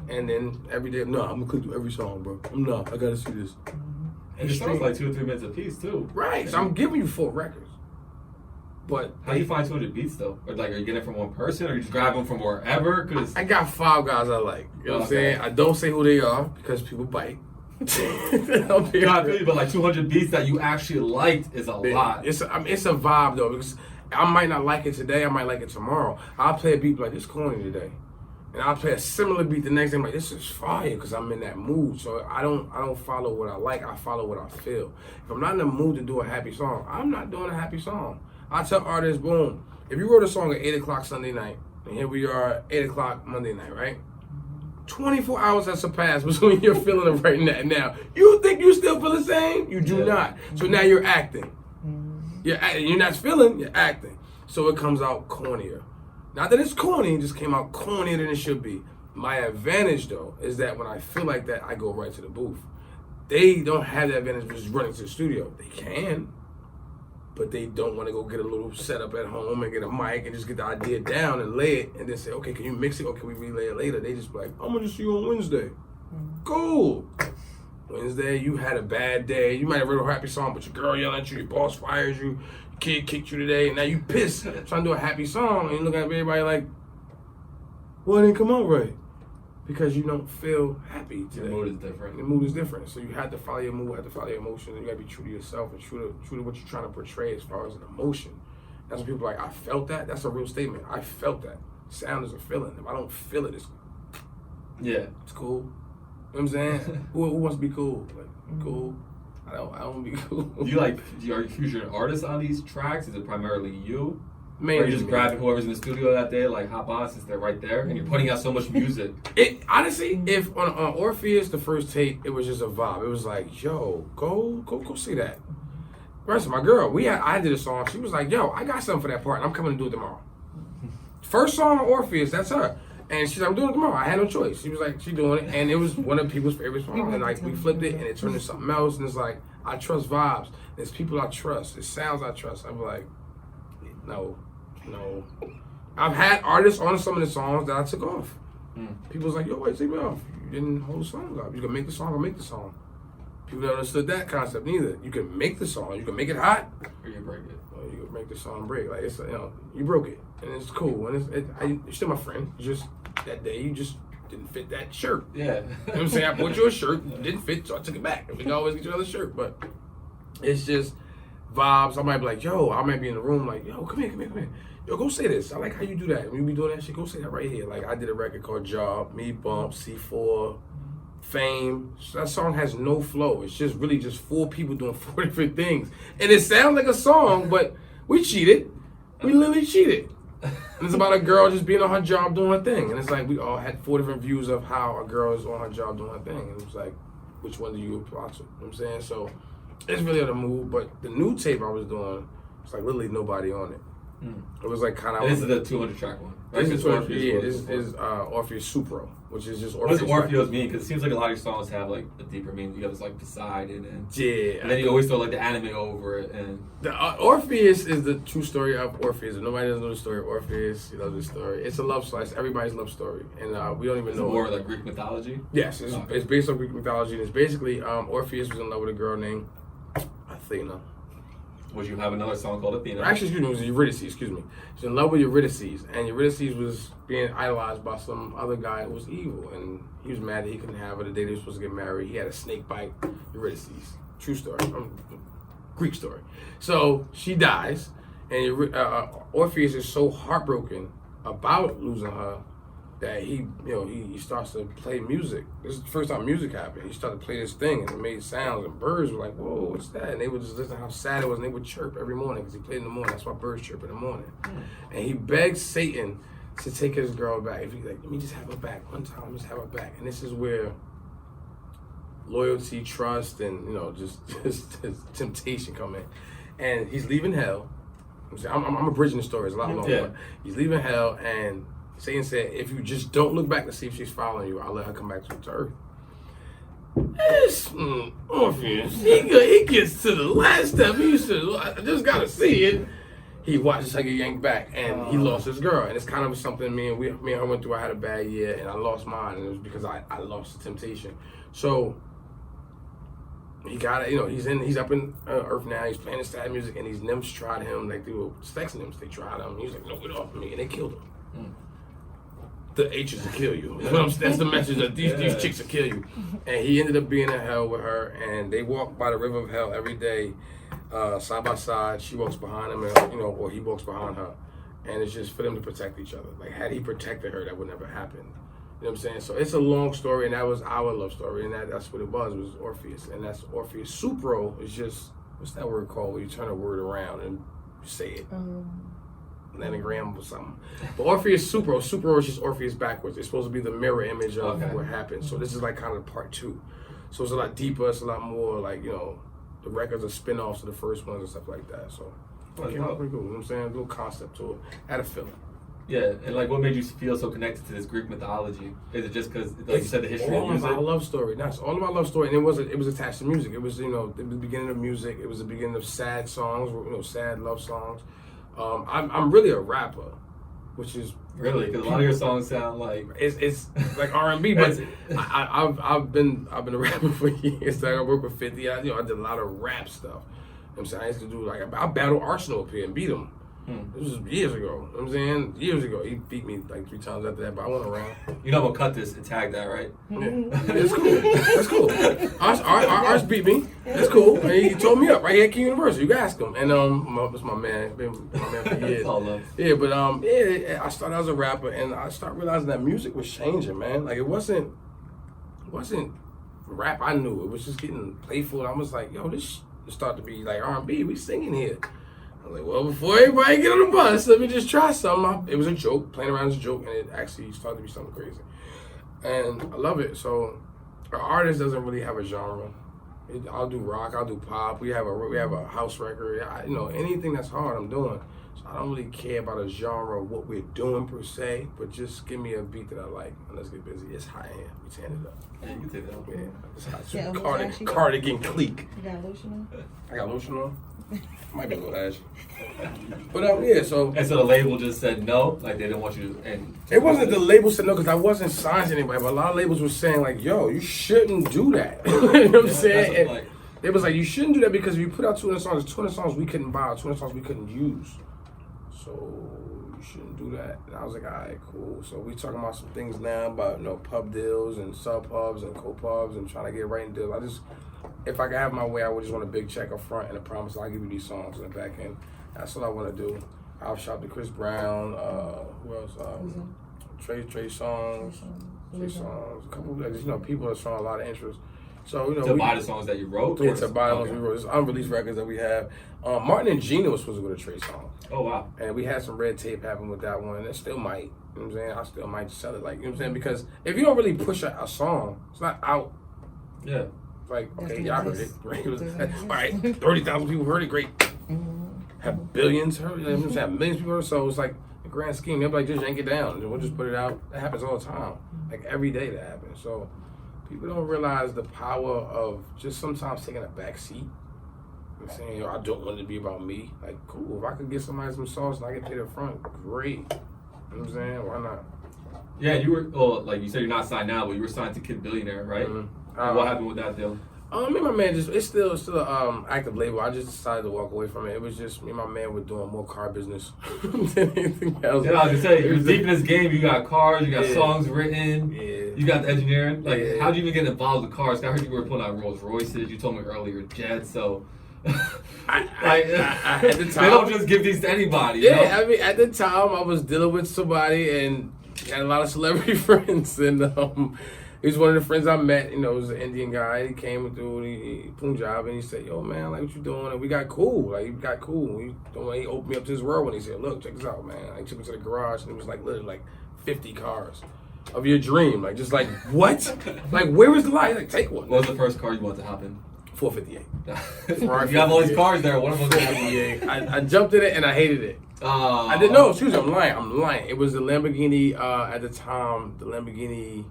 And then every day, no, I'm gonna click through every song, bro. I'm not. I gotta see this. And it sounds like 2 or 3 minutes a piece too. Right. So I'm giving you 4 records. But how do you find 200 beats though? Or like, are you getting it from one person, or you just grab them from wherever? Cause I got 5 guys I like. You know what I'm saying? I don't say who they are because people bite. But like 200 beats that you actually liked is a lot. It's a vibe though, because I might not like it today. I might like it tomorrow. I'll play a beat like this corny today. And I'll play a similar beat the next day. I'm like, this is fire, because I'm in that mood. So I don't follow what I like. I follow what I feel. If I'm not in the mood to do a happy song, I'm not doing a happy song. I tell artists, boom, if you wrote a song at 8 o'clock Sunday night, and here we are, 8 o'clock Monday night, right? 24 hours has surpassed between you're feeling it right now. You think you still feel the same? You do not. So now you're acting. You're not feeling, you're acting. So it comes out cornier. Not that it's corny, it just came out cornier than it should be. My advantage, though, is that when I feel like that, I go right to the booth. They don't have that advantage of just running to the studio. They can, but they don't want to go get a little setup at home and get a mic and just get the idea down and lay it and then say, okay, can you mix it or can we relay it later? They just be like, I'm gonna see you on Wednesday. Cool. Wednesday, you had a bad day. You might have written a happy song, but your girl yelling at you, your boss fires you, your kid kicked you today, and now you pissed trying to do a happy song, and you look at everybody like, well, it didn't come out right. Because you don't feel happy today. Your mood is different. Your mood is different. So you have to follow your mood, you have to follow your emotions, and you got to be true to yourself and true to what you're trying to portray as far as an emotion. That's when people are like, I felt that. That's a real statement. I felt that. Sound is a feeling. If I don't feel it, it's cool. You know what I'm saying? who wants to be cool? Like, cool. I don't want to be cool. Are you featuring artists on these tracks? Is it primarily you? Mainly or are you just grabbing whoever's in the studio that day, like hop on since they're right there, and you're putting out so much music? It honestly, if on Orpheus, the first tape, it was just a vibe. It was like, yo, go see that. Rest of my girl, I did a song. She was like, yo, I got something for that part, and I'm coming to do it tomorrow. First song on Orpheus, that's her. And she's like, I'm doing it tomorrow. I had no choice. She was like, she doing it. And it was one of people's favorite songs. And like, we flipped it and it turned into something else. And it's like, I trust vibes. There's people I trust. There's sounds I trust. I'm like, no. I've had artists on some of the songs that I took off. People was like, yo, wait, take me off. You didn't hold the song up. You can make the song or make the song. People don't understood that concept neither. You can make the song. You can make it hot. Or you break it. Or you can make the song break. Like, it's, you broke it. And it's cool. And you're still my friend. Just that day, you just didn't fit that shirt. Yeah. You know what I'm saying? I bought you a shirt, it didn't fit, so I took it back. We can always get you another shirt. But it's just vibes. I might be like, yo, I might be in the room like, yo, come here. Yo, go say this. I like how you do that. When you be doing that shit, go say that right here. Like, I did a record called Job, me, Bump, C4, Fame. That song has no flow. It's just really just 4 people doing 4 different things. And it sounds like a song, but we cheated. We literally cheated. And it's about a girl just being on her job doing her thing. And it's like we all had 4 different views of how a girl is on her job doing her thing. And it was like, which one do you apply to? You know what I'm saying? So it's really on the move. But the new tape I was doing, it's like literally nobody on it. It was like kind of. This is the 200 track one. Right? This is Orpheus. This is Orpheus Supro, which is just Orpheus. What does Orpheus mean? Because it seems like a lot of your songs have like a deeper meaning. You have this like decided and yeah, and then you always throw like the anime over it. And the Orpheus is the true story of Orpheus. If nobody doesn't know the story of Orpheus, you know the story. It's a love story. It's everybody's love story, and we don't even know. More like Greek mythology. Yes, it's based on Greek mythology, and it's basically Orpheus was in love with a girl named Athena. Would you have another song called Athena? Actually, excuse me, it was Eurydice, excuse me. She's in love with Eurydice, and Eurydice was being idolized by some other guy who was evil, and he was mad that he couldn't have her the day they were supposed to get married. He had a snake bite Eurydice. True story. Greek story. So she dies, and Orpheus is so heartbroken about losing her that he starts to play music. This is the first time music happened. He started to play this thing, and it made sounds, and birds were like, whoa, what's that? And they would just listen to how sad it was, and they would chirp every morning, because he played in the morning. That's why birds chirp in the morning. And he begged Satan to take his girl back. If he's like, let me just have her back one time, just have her back. And this is where loyalty, trust, and just temptation come in. And he's leaving hell. I'm abridging the story. It's a lot longer. But he's leaving hell, and Satan said, if you just don't look back to see if she's following you, I'll let her come back to earth. This Orpheus, he gets to the last step. He said, I just gotta see it. He watches her get yanked back, and he lost his girl. And it's kind of something me and her went through. I had a bad year, and I lost mine, and it was because I lost the temptation. So he got it. He's up in Earth now. He's playing the sad music, and these nymphs tried him. Like they were sex nymphs. They tried him. He was like, no, get off of me, and they killed him. The H's will kill you. That's the message that these chicks will kill you. And he ended up being in hell with her, and they walk by the river of hell every day, side by side. She walks behind him, or he walks behind her. And it's just for them to protect each other. Like, had he protected her, that would never happen. You know what I'm saying? So it's a long story, and that was our love story, and that's what it was Orpheus. And that's Orpheus. Supro is just, what's that word called, where you turn a word around and say it? Anagram or something. But Orpheus Supro is just Orpheus backwards. It's supposed to be the mirror image of what happened. So this is like kind of part 2. So it's a lot deeper. It's a lot more like, the records are spin-offs of the first ones and stuff like that. So it came out pretty cool. You know what I'm saying? A little concept to it. Had a feeling. Yeah, and like, what made you feel so connected to this Greek mythology? Is it just because, like you said, the history of music? All about love story. That's all about love story, and it was attached to music. It was it was the beginning of music. It was the beginning of sad songs, sad love songs. I'm really a rapper, which is really because a lot of your songs sound like it's like R&B, but I've been a rapper for years. Like I worked with 50. I did a lot of rap stuff. You know what I'm saying I used to do I battled Arsenal up here and beat him. This was years ago. You know what I'm saying? Years ago. He beat me like 3 times after that, but I went around. You know I'm going to cut this and tag that, right? Yeah. It's cool. That's cool. Ars beat me. That's cool. And he told me up right here at King University. You can ask him. And that's my man. Been my man for years. All love. Yeah, but I started as a rapper and I started realizing that music was changing, man. Like it wasn't rap I knew. It was just getting playful. And I was like, yo, this started to be like R&B. We singing here. I was like, well, before everybody get on the bus, let me just try something. It was a joke, playing around as a joke, and it actually started to be something crazy. And I love it. So, an artist doesn't really have a genre. I'll do rock, I'll do pop. We have a house record. Anything that's hard, I'm doing. So I don't really care about a genre of what we're doing per se, but just give me a beat that I like, and let's get busy. It's high end. We turn it up. Yeah, you can take that up. Yeah, it's hot. Cardigan Clique. You got lotion on? I got lotion on. Might be a little ashy. But yeah, so. And so the label just said no, like they didn't want you to. And it wasn't the label said no because I wasn't signed to anybody, but a lot of labels were saying like, "Yo, you shouldn't do that." You know what I'm saying? And it was like you shouldn't do that because if you put out 200 songs, 200 songs we couldn't buy, 200 songs we couldn't use. So you shouldn't do that. And I was like, all right, cool. So we talking about some things now about pub deals and sub pubs and co-pubs and trying to get writing deals. If I could have my way, I would just want a big check up front and a promise I'll give you these songs in the back end. That's what I want to do. I'll shop to Chris Brown. Who else? Trey Songz. A couple of people are showing a lot of interest. So to buy the songs that you wrote. Yeah, to buy the ones we wrote. It's unreleased records that we have. Martin and Geno was supposed to go to Trey Songz. Oh wow! And we had some red tape happen with that one. It still might. You know what I'm saying? I still might sell it. Like you know what I'm saying? Because if you don't really push a song, it's not out. Yeah. Like, okay, y'all heard it. Great. All right, 30,000 people heard it. Great. Have billions heard it. Have millions of people heard it. So it's like the grand scheme. They'll be like, just yank it down. We'll just put it out. That happens all the time. Like every day that happens. So people don't realize the power of just sometimes taking a back seat and saying, yo, I don't want it to be about me. Like, cool. If I could get somebody some sauce and I get paid up front, great. You know what I'm saying? Why not? Yeah, you were, like you said, you're not signed now, but you were signed to Kid Billionaire, right? What happened with that deal? Me and my man it's still an active label. I just decided to walk away from it. It was just me and my man were doing more car business than anything else. Yeah, I was gonna say, you're deep in this game. You got cars, you got songs written, you got the engineering. Like, how'd you even get involved with cars? I heard you were putting out Rolls Royces. You told me earlier, jets. So, at the time, they don't just give these to anybody. Yeah, you know? I mean, at the time, I was dealing with somebody and had a lot of celebrity friends, and he was one of the friends I met. It was an Indian guy. He came through, he Punjab, and he said, "Yo, man, like what you doing?" And we got cool. He opened me up to his world when he said, "Look, check this out, man." He took me to the garage, and it was like literally like 50 cars of your dream. Like just like what? Like where was the light? Like take one. What was the first car you wanted to hop in? 458. You have all these cars there. One of them was 458. I jumped in it and I hated it. I didn't know. Excuse me, I'm lying. It was the Lamborghini at the time. The Lamborghini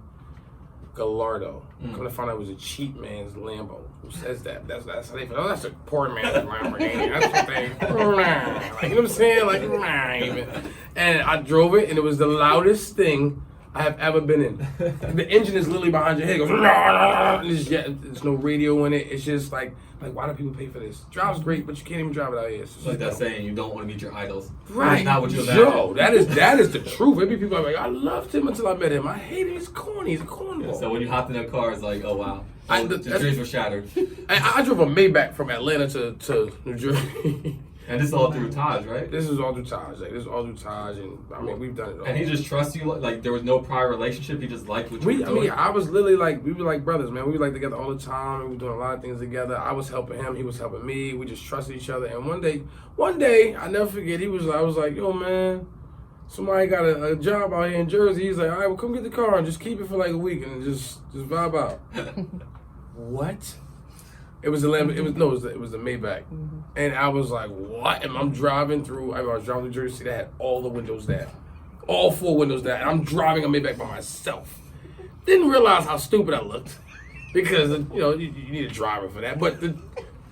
Gallardo. Come to find out it was a cheap man's Lambo. Who says that? That's how they feel. Oh, that's a poor man's Lamborghini. That's what they. Like, you know what I'm saying? Like, even. And I drove it, and it was the loudest thing I have ever been in. The engine is literally behind your head. It goes. And there's no radio in it. It's just like why do people pay for this? Drives great, but you can't even drive it out here. It's like that saying, you don't want to meet your idols. Right. That's not what you imagine. Yo, that is the truth. Maybe people are like, I loved him until I met him. I hate him. He's corny. He's a cornball. Yeah, so when you hopped in that car, it's like, oh wow. The dreams were shattered. I drove a Maybach from Atlanta to New Jersey. And this is all through Taj, right? This is all through Taj. And I mean, we've done it all. And he just trusts you? Like, there was no prior relationship? He just liked what you were doing? I mean, I was literally like, we were like brothers, man. We were like together all the time. We were doing a lot of things together. I was helping him. He was helping me. We just trusted each other. And one day, I never forget, I was like, yo, man, somebody got a job out here in Jersey. He's like, all right, well, come get the car and just keep it for like a week and just vibe out. What? It was the Maybach. And I was like, what? And I'm driving through, I was driving through Jersey, they had all the windows down. all 4 windows down. I'm driving a Maybach by myself. Didn't realize how stupid I looked because you need a driver for that. But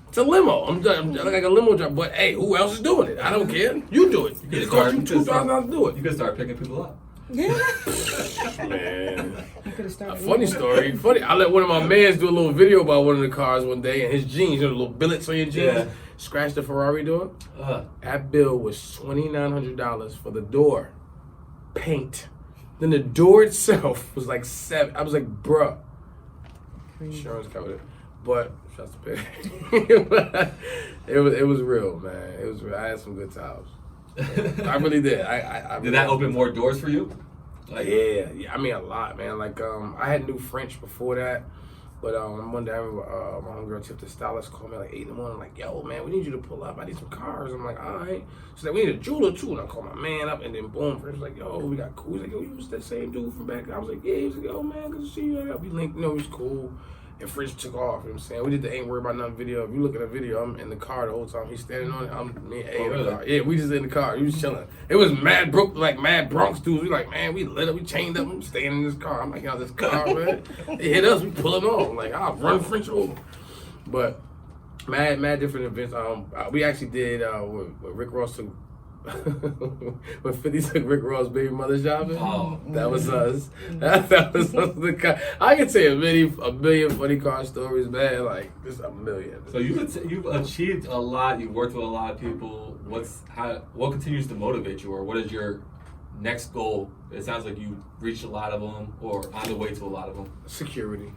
it's a limo. I'm like a limo driver. But hey, who else is doing it? I don't care. You do it. It costs you $2,000 to do it. You could start picking people up. Yeah. Man. You could have started. A funny story. Funny. I let one of my mans do a little video about one of the cars one day, and his jeans, the little billets on your jeans, scratched the Ferrari door. That bill was $2,900 for the door, paint. Then the door itself was like $7. I was like, bruh. Insurance covered it, but shouts to pay. it was real, man. It was real. I had some good times. I really did. I did that open more doors for you? Like, yeah. I mean, a lot, man. Like, I had knew French before that, but one day, my homegirl tipped the stylist, called me like 8 in the morning, like, yo, man, we need you to pull up. I need some cars. I'm like, all right. She's like, we need a jeweler too. And I called my man up, and then boom, French was like, yo, we got cool. He's like, yo, you was that same dude from back then? I was like, yeah. He was like, yo, man, good to see you. We linked, he was cool. And French took off, you know what I'm saying? We did the Ain't Worried About Nothing video. If you look at the video, I'm in the car the whole time. He's standing on it. Me and A in the car. Yeah, we just in the car. We was chilling. It was mad Bronx dudes. We like, man, we lit up, we chained up, I'm staying in this car. I'm like, yo, this car, man. They hit us, we pull them on. Like, I'll run French over. But mad different events. We actually did with Rick Ross took when 50 took Rick Ross' baby mother shopping. Oh, that was us. That was us. I can say a million funny car stories, man. Like just a million. So you've achieved a lot. You've worked with a lot of people. What continues to motivate you, or what is your next goal? It sounds like you reached a lot of them, or on the way to a lot of them. Security.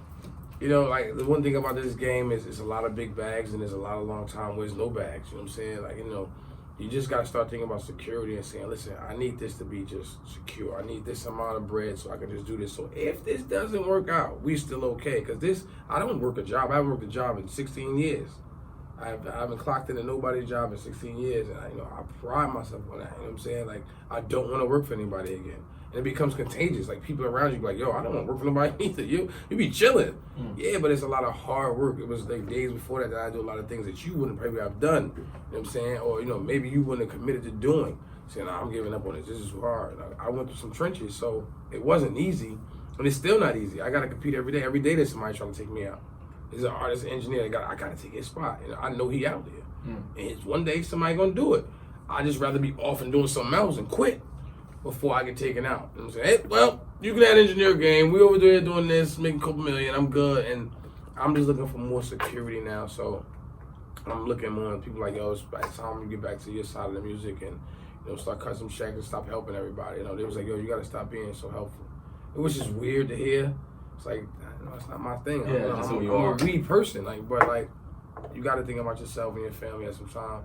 You know, like the one thing about this game is it's a lot of big bags and there's a lot of long time where there's no bags. You know what I'm saying? Like, you just got to start thinking about security and saying, listen, I need this to be just secure. I need this amount of bread so I can just do this. So if this doesn't work out, we still okay. Because I don't work a job. I haven't worked a job in 16 years. I haven't clocked into nobody's job in 16 years. And I pride myself on that. You know what I'm saying? Like, I don't want to work for anybody again. And it becomes contagious. Like, people around you be like, yo, I don't want to work for nobody either. You be chilling. Yeah, but it's a lot of hard work. It was like days before that I do a lot of things that you wouldn't probably have done. You know what I'm saying? Or, maybe you wouldn't have committed to doing. Saying, nah, I'm giving up on this. This is hard. I went through some trenches, so it wasn't easy. And it's still not easy. I got to compete every day. Every day there's somebody trying to take me out. There's an artist, an engineer. I got to take his spot. I know he out there. And it's one day somebody going to do it. I'd just rather be off and doing something else and quit before I get taken out. You know what I'm saying? Hey, well, you can have an engineer game. We over there doing this, making a couple million. I'm good. And I'm just looking for more security now. So I'm looking more at people like, yo, it's time to get back to your side of the music and start cutting some checks and stop helping everybody. They was like, yo, you got to stop being so helpful. It was just weird to hear. It's like, it's not my thing. Yeah, I'm a weed person. But you got to think about yourself and your family at some time.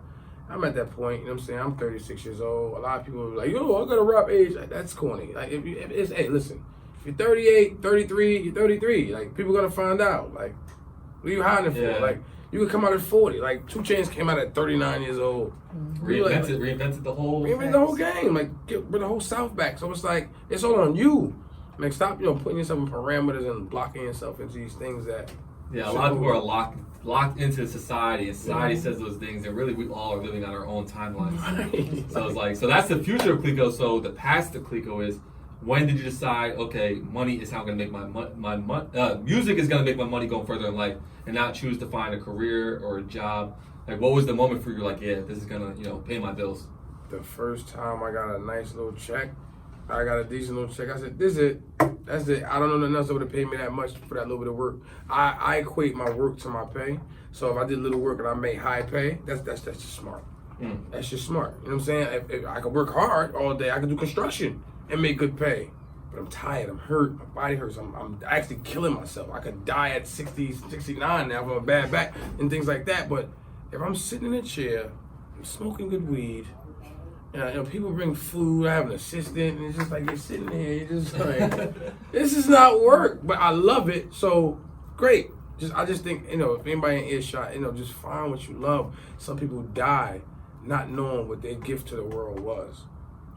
I'm at that point, you know what I'm saying? I'm 36 years old. A lot of people are like, yo, I got a rap age. Like, that's corny. Like, hey, listen, if you're 38, 33, you're 33. Like, people going to find out. Like, what are you hiding for? Like, you could come out at 40. Like, 2 Chainz came out at 39 years old. Reinvented the whole game. Like, get the whole South back. So it's like, it's all on you. Like, stop, putting yourself in parameters and blocking yourself into these things that... Yeah, a lot of people are locked into society, and society says those things, and really we all are living on our own timelines. Right. So it's like, so that's the future of Clicquot. So the past of Clicquot is, when did you decide, okay, money is how I'm going to make my music is going to make my money go further in life, and not choose to find a career or a job? Like, what was the moment for you? Like, yeah, this is going to, pay my bills. The first time I got a nice little check, I got a decent little check. I said, this is it. That's it. I don't know nothing else that would have paid me that much for that little bit of work. I equate my work to my pay. So if I did little work and I made high pay, that's just smart. That's just smart. You know what I'm saying? If I could work hard all day, I could do construction and make good pay. But I'm tired. I'm hurt. My body hurts. I'm actually killing myself. I could die at 60, 69 now from a bad back and things like that. But if I'm sitting in a chair, I'm smoking good weed, people bring food. I have an assistant, and it's just like you're sitting there. You're just like, this is not work, but I love it. So great. I just think if anybody in earshot, just find what you love. Some people die not knowing what their gift to the world was.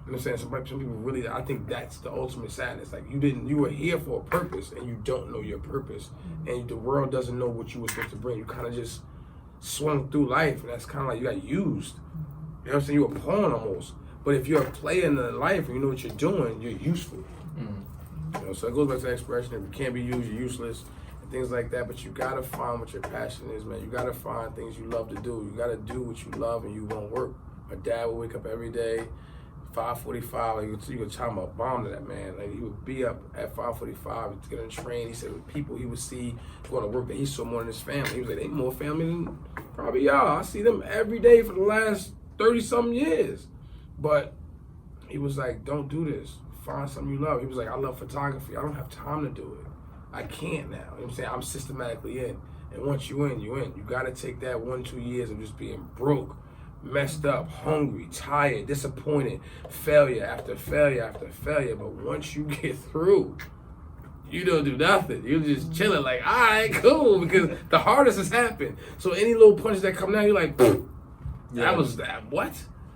You know what I'm saying? Some people really. I think that's the ultimate sadness. Like you were here for a purpose, and you don't know your purpose, and the world doesn't know what you were supposed to bring. You kind of just swung through life, and that's kind of like you got used. You know what I'm saying? You were a pawn almost. But if you're a player in life and you know what you're doing, you're useful. You know, so it goes back to that expression: if you can't be used, you're useless, and things like that. But you gotta find what your passion is, man. You gotta find things you love to do. You gotta do what you love, and you won't work. My dad would wake up every day, 5:45. Like, you could time a bomb to that man. Like, he would be up at 5:45 to get on the train. He said people he would see going to work that he saw more than his family. He was like, they more family than probably y'all. I see them every day for the last 30-something years. But he was like, don't do this. Find something you love. He was like, I love photography. I don't have time to do it. I can't now. You know what I'm saying? I'm systematically in. And once you in, you in. You got to take that 1-2 years of just being broke, messed up, hungry, tired, disappointed, failure after failure after failure. But once you get through, you don't do nothing. You're just chilling like, all right, cool, because the hardest has happened. So any little punch that come down, you're like, that was that. What?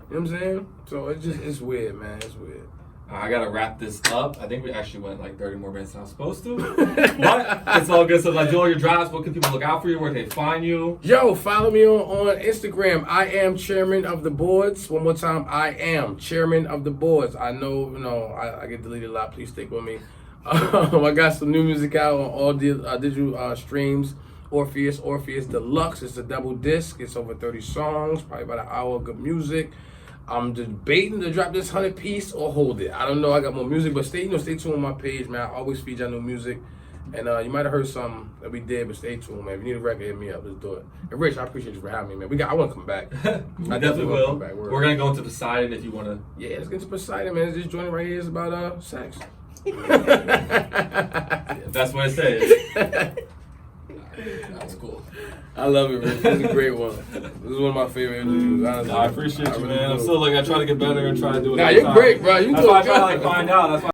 You know what I'm saying? So it's weird, man. It's weird. I gotta wrap this up. I think we actually went like 30 more minutes than I was supposed to. But it's all good. So like, do all your drives. What can people look out for you? Where can they find you? Yo, follow me on Instagram. I am chairman of the boards. One more time, I am chairman of the boards. I know, I get deleted a lot. Please stick with me. I got some new music out on all digital streams. Orpheus Deluxe. It's a double disc. It's over 30 songs, probably about an hour of good music. I'm debating to drop this 100-piece or hold it. I don't know. I got more music, but stay tuned on my page, man. I always feed y'all new music. And you might have heard something that we did, but stay tuned, man. If you need a record, hit me up. Let's do it. And Rich, I appreciate you for having me, man. I want to come back. I definitely will. We're going to go into Poseidon if you want to. Yeah, let's get to Poseidon, man. This joint right here is about sex. That's what it says. That's cool. I love it, Rich. This is a great one. This is one of my favorite interviews, honestly. I appreciate you, man. I'm still I try to get better and try to do it. Nah, you're great, bro. That's why I try to find out. That's why